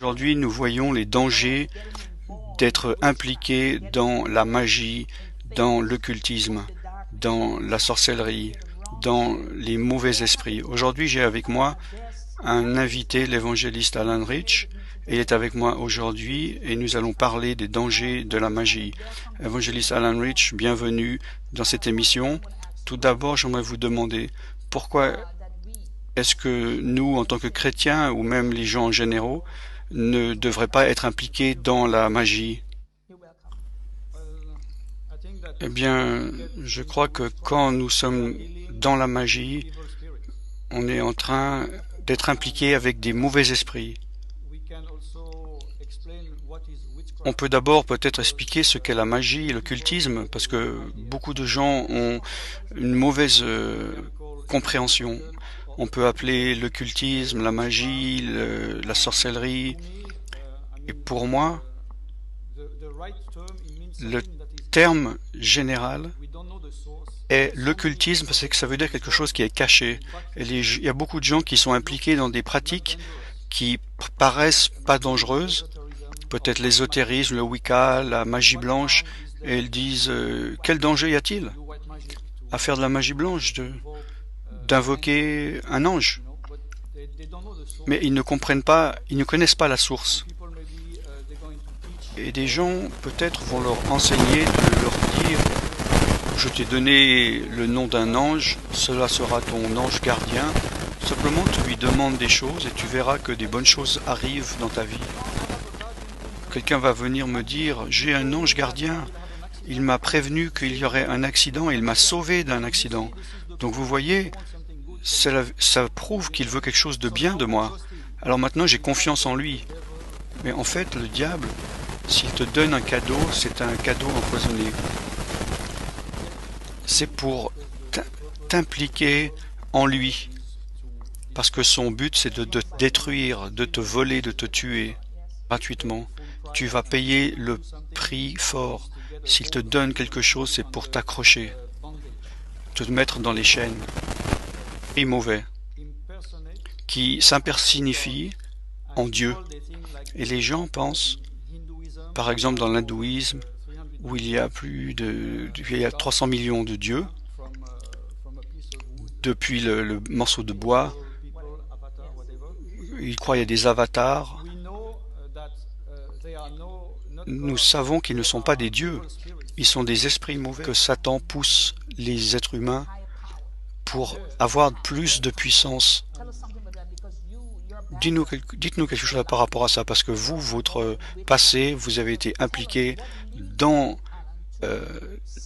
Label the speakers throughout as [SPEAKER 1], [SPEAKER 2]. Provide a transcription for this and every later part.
[SPEAKER 1] Aujourd'hui, nous voyons les dangers d'être impliqués dans la magie, dans l'occultisme, dans la sorcellerie, dans les mauvais esprits. Aujourd'hui, j'ai avec moi un invité, l'évangéliste Alan Rich, et il est avec moi aujourd'hui et nous allons parler des dangers de la magie. Évangéliste Alan Rich, bienvenue dans cette émission. Tout d'abord, j'aimerais vous demander pourquoi est-ce que nous, en tant que chrétiens, ou même les gens en général, ne devraient pas être impliqués dans la magie? Eh bien, je crois que quand nous sommes dans la magie, on est en train d'être impliqué avec des mauvais esprits. On peut d'abord peut-être expliquer ce qu'est la magie et l'occultisme, parce que beaucoup de gens ont une mauvaise compréhension. On peut appeler l'occultisme, la magie, la sorcellerie. Et pour moi, le terme général est l'occultisme, parce que ça veut dire quelque chose qui est caché. Et il y a beaucoup de gens qui sont impliqués dans des pratiques qui paraissent pas dangereuses, peut-être l'ésotérisme, le Wicca, la magie blanche, et ils disent quel danger y a-t-il à faire de la magie blanche, d'invoquer un ange? Mais ils ne comprennent pas, ils ne connaissent pas la source. Et des gens peut-être vont leur enseigner de leur dire je t'ai donné le nom d'un ange, cela sera ton ange gardien. Simplement tu lui demandes des choses et tu verras que des bonnes choses arrivent dans ta vie. Quelqu'un va venir me dire j'ai un ange gardien, il m'a prévenu qu'il y aurait un accident et il m'a sauvé d'un accident. Donc vous voyez, ça prouve qu'il veut quelque chose de bien de moi. Alors maintenant j'ai confiance en lui. Mais en fait le diable, s'il te donne un cadeau, c'est un cadeau empoisonné. C'est pour t'impliquer en lui. Parce que son but, c'est de te détruire, de te voler, de te tuer gratuitement. Tu vas payer le prix fort. S'il te donne quelque chose, c'est pour t'accrocher, te mettre dans les chaînes. Prix mauvais, qui s'impersonnifie en Dieu. Et les gens pensent, par exemple dans l'hindouisme, où il y a il y a 300 millions de dieux, depuis le morceau de bois, ils croient qu'il y a des avatars. Nous savons qu'ils ne sont pas des dieux, ils sont des esprits mauvais, que Satan pousse les êtres humains pour avoir plus de puissance. Dites-nous quelque chose par rapport à ça, parce que vous, votre passé, vous avez été impliqué dans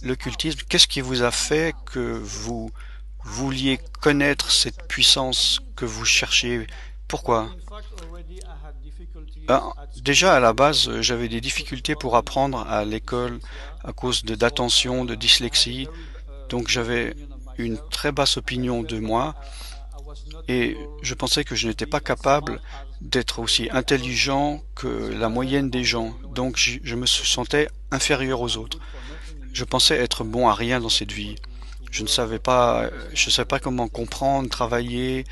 [SPEAKER 1] l'occultisme. Qu'est-ce qui vous a fait que vous vouliez connaître cette puissance que vous cherchiez? Pourquoi? Déjà, à la base, j'avais des difficultés pour apprendre à l'école à cause d'attention, de dyslexie. Donc j'avais une très basse opinion de moi et je pensais que je n'étais pas capable d'être aussi intelligent que la moyenne des gens. Donc je me sentais inférieur aux autres. Je pensais être bon à rien dans cette vie. Je ne savais pas comment comprendre, travailler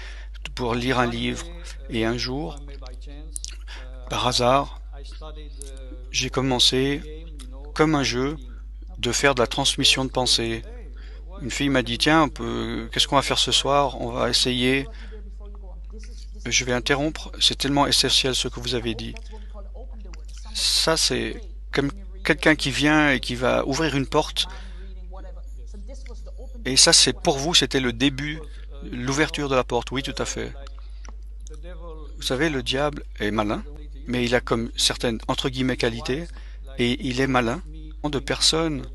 [SPEAKER 1] pour lire un livre. Et un jour, par hasard, j'ai commencé, comme un jeu, de faire de la transmission de pensée. Une fille m'a dit, tiens, qu'est-ce qu'on va faire ce soir? On va essayer. Je vais interrompre, c'est tellement essentiel ce que vous avez dit. Ça, c'est comme quelqu'un qui vient et qui va ouvrir une porte. Et ça, c'est pour vous, c'était le début, l'ouverture de la porte. Oui, tout à fait. Vous savez, le diable est malin, mais il a comme certaines, entre guillemets, qualités, et il est malin. De personnes,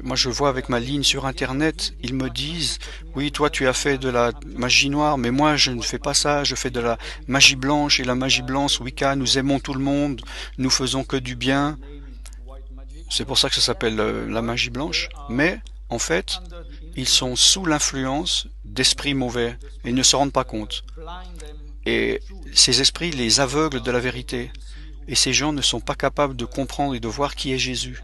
[SPEAKER 1] moi je vois avec ma ligne sur Internet, ils me disent, oui, toi tu as fait de la magie noire, mais moi je ne fais pas ça, je fais de la magie blanche, et la magie blanche, Wicca, nous aimons tout le monde, nous faisons que du bien. C'est pour ça que ça s'appelle la magie blanche. Mais, en fait, ils sont sous l'influence d'esprits mauvais, et ils ne se rendent pas compte. Et ces esprits les aveuglent de la vérité. Et ces gens ne sont pas capables de comprendre et de voir qui est Jésus.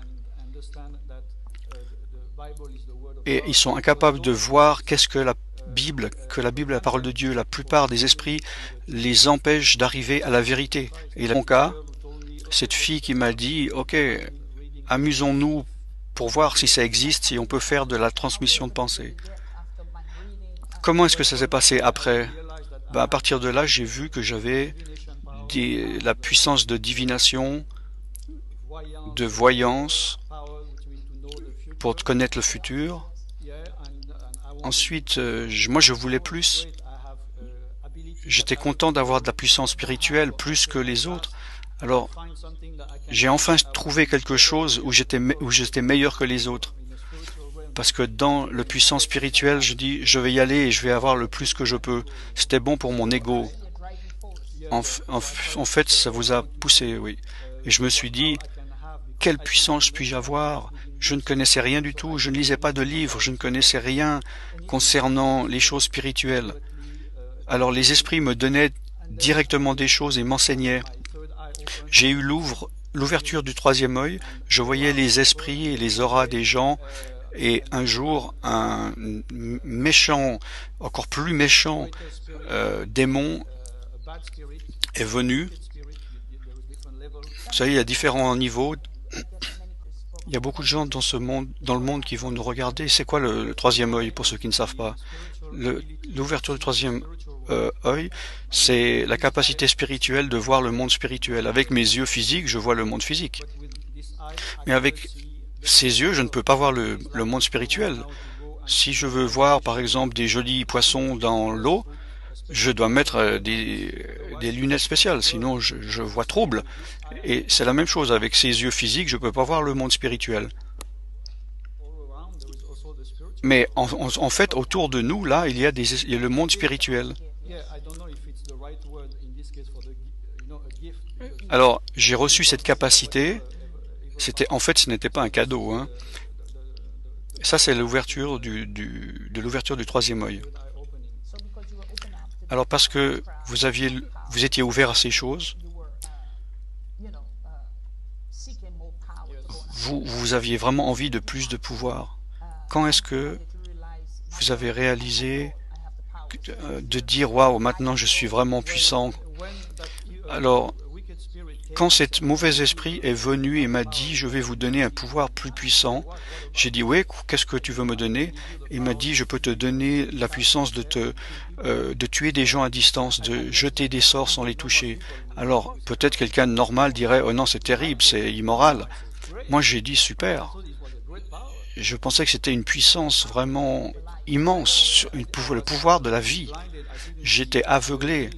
[SPEAKER 1] Et ils sont incapables de voir qu'est-ce que la Bible, que la Bible est la parole de Dieu. La plupart des esprits les empêchent d'arriver à la vérité. Et dans mon cas, cette fille qui m'a dit, OK, amusons-nous pour voir si ça existe, si on peut faire de la transmission de pensée. Comment est-ce que ça s'est passé après? À partir de là, j'ai vu que j'avais la puissance de divination, de voyance, pour connaître le futur. Ensuite, moi je voulais plus. J'étais content d'avoir de la puissance spirituelle plus que les autres. Alors, j'ai enfin trouvé quelque chose où j'étais meilleur que les autres. Parce que dans le puissance spirituel, je dis, je vais y aller et je vais avoir le plus que je peux. C'était bon pour mon ego. En fait, ça vous a poussé, oui. Et je me suis dit, quelle puissance puis-je avoir? Je ne connaissais rien du tout, je ne lisais pas de livres, je ne connaissais rien concernant les choses spirituelles. Alors les esprits me donnaient directement des choses et m'enseignaient. J'ai eu l'ouverture du troisième œil, je voyais les esprits et les auras des gens, et un jour, un méchant, encore plus méchant démon est venu. Vous savez, il y a différents niveaux. Il y a beaucoup de gens dans le monde qui vont nous regarder. C'est quoi le troisième œil pour ceux qui ne savent pas? L'ouverture du troisième œil, c'est la capacité spirituelle de voir le monde spirituel. Avec mes yeux physiques, je vois le monde physique. Mais avec ces yeux, je ne peux pas voir le monde spirituel. Si je veux voir, par exemple, des jolis poissons dans l'eau, je dois mettre des lunettes spéciales, sinon je vois trouble. Et c'est la même chose avec ces yeux physiques, je ne peux pas voir le monde spirituel. Mais en fait, autour de nous, là, il y a le monde spirituel. Alors, j'ai reçu cette capacité. En fait, ce n'était pas un cadeau. Hein. Ça, c'est l'ouverture de l'ouverture du troisième œil. Alors, parce que vous étiez ouvert à ces choses, vous aviez vraiment envie de plus de pouvoir. Quand est-ce que vous avez réalisé de dire « Waouh, maintenant je suis vraiment puissant ». Alors, quand cet mauvais esprit est venu et m'a dit « Je vais vous donner un pouvoir plus puissant », j'ai dit « Oui, qu'est-ce que tu veux me donner ?» Il m'a dit « Je peux te donner la puissance de tuer des gens à distance, de jeter des sorts sans les toucher. » Alors, peut-être quelqu'un de normal dirait « Oh non, c'est terrible, c'est immoral ». Moi, j'ai dit « Super ». Je pensais que c'était une puissance vraiment immense, le pouvoir de la vie. J'étais aveuglé.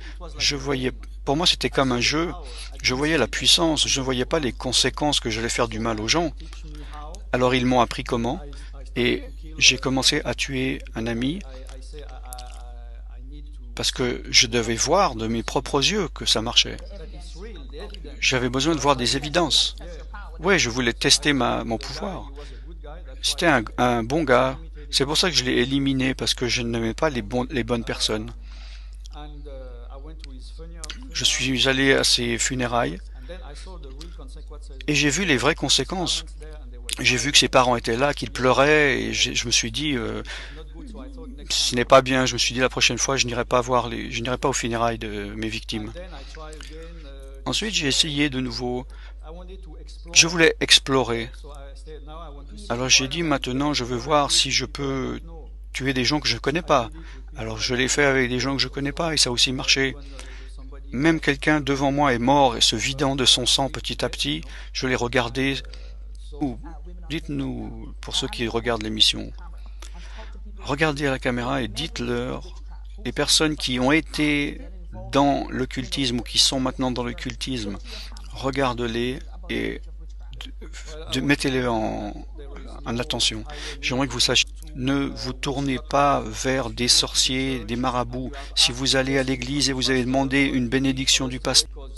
[SPEAKER 1] Pour moi, c'était comme un jeu. Je voyais la puissance, je ne voyais pas les conséquences que j'allais faire du mal aux gens. Alors ils m'ont appris comment, et j'ai commencé à tuer un ami parce que je devais voir de mes propres yeux que ça marchait. J'avais besoin de voir des évidences. Oui, je voulais tester mon pouvoir. C'était un bon gars. C'est pour ça que je l'ai éliminé, parce que je n'aimais pas les bonnes personnes. Je suis allé à ses funérailles et j'ai vu les vraies conséquences. J'ai vu que ses parents étaient là, qu'ils pleuraient, et je me suis dit, ce n'est pas bien. Je me suis dit, la prochaine fois, je n'irai pas aux funérailles de mes victimes. Ensuite, j'ai essayé de nouveau. Je voulais explorer. Alors j'ai dit, maintenant, je veux voir si je peux tuer des gens que je ne connais pas. Alors je l'ai fait avec des gens que je ne connais pas, et ça a aussi marché. Même quelqu'un devant moi est mort et se vidant de son sang petit à petit. Je l'ai regardé. Dites-nous, pour ceux qui regardent l'émission, regardez à la caméra et dites-leur, les personnes qui ont été dans l'occultisme ou qui sont maintenant dans l'occultisme, regardez-les et mettez-les en attention. J'aimerais que vous sachiez, ne vous tournez pas vers des sorciers, des marabouts. Si vous allez à l'église et vous avez demandé une bénédiction du pasteur,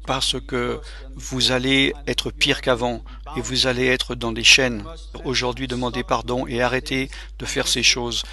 [SPEAKER 1] parce que vous allez être pire qu'avant et vous allez être dans des chaînes. Aujourd'hui, demandez pardon et arrêtez de faire ces choses.